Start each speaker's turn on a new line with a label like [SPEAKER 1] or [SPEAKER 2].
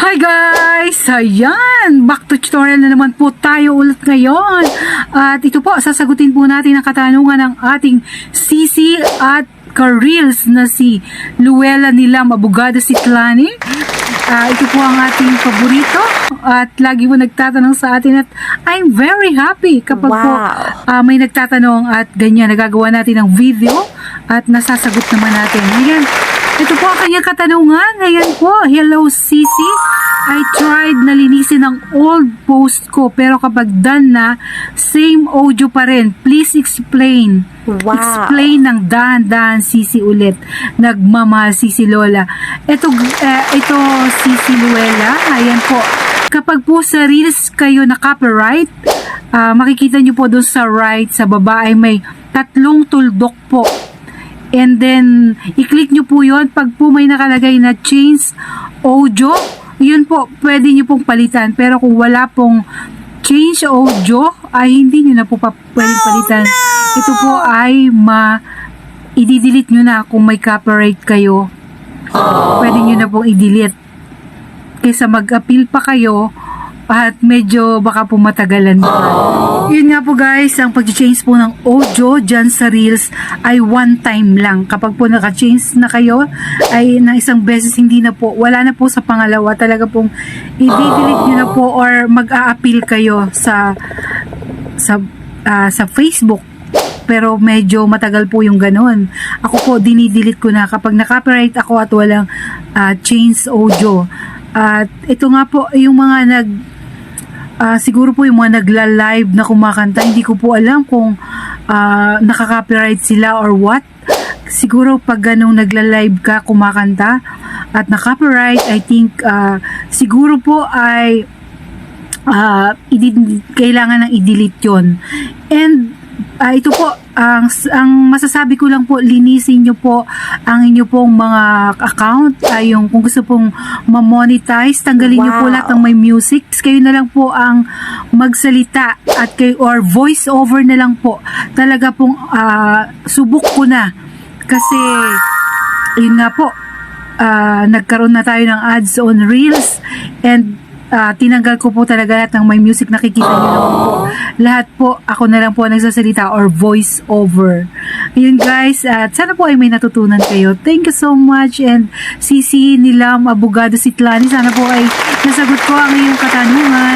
[SPEAKER 1] Hi guys! Ayan! Back to tutorial na naman po tayo ulit ngayon. At ito po, sasagutin po natin ang katanungan ng ating Sisi at ka-reels na si Luella Nilam Abogado Sitlani. Ito po ang ating paborito at lagi po nagtatanong sa atin at I'm very happy kapag po may nagtatanong at ganyan, nagagawa natin ng video at nasasagot naman natin. Ayan, ito po ang kanyang katanungan. Ayan po, hello Sisi. I tried na linisin ang old post ko pero kapag done na, same audio pa rin. Please explain. Explain ng dahan-dahan Sisi ulit. Nagmamahal Sisi Lola. Ito Sisi Luella. Ayan po. Kapag po sa reels kayo na copyright, makikita nyo po doon sa right, sa baba ay may 3 tuldok po. And then, i-click nyo po yun. Pag po may nakalagay na change audio, yun po, pwede nyo pong palitan. Pero kung wala pong change audio, ay hindi nyo na po pwedeng palitan. Ito po ay i-delete nyo na kung may copyright kayo. Pwede nyo na pong i-delete. Kaysa mag-appeal pa kayo at medyo baka po matagalan pa. Yun nga po guys, ang pag-change po ng audio dyan sa reels ay one time lang. Kapag po naka-change na kayo ay na isang beses, hindi na po, wala na po sa pangalawa. Talaga pong i-delete nyo na po or mag-a-appeal kayo sa Facebook. Pero medyo matagal po yung ganun. Ako po, dinidelete ko na kapag na-copyright ako at walang change audio. At ito nga po, yung mga siguro po yung mga nagla-live na kumakanta, hindi ko po alam kung nakaka-copyright sila or what. Siguro pag ganong nagla-live ka kumakanta at na-copyright, I think siguro po ay kailangan ng i-delete yun. And ito po, ang masasabi ko lang po, linisin nyo po ang inyo pong mga account, yung kung gusto pong ma-monetize, tanggalin nyo po lahat ng may music. Kayo na lang po ang magsalita at or voice over na lang po. Talaga pong subok ko na kasi yun nga po, nagkaroon na tayo ng ads on reels and tinanggal ko po talaga lahat ng may music. Nakikita niyo naman po. Lahat po, ako na lang po nagsasalita or voice over. Ayun guys, at sana po ay may natutunan kayo. Thank you so much. And Sisi Nilam Abogado Sitlani, sana po ay nasagot ko ang iyong katanungan.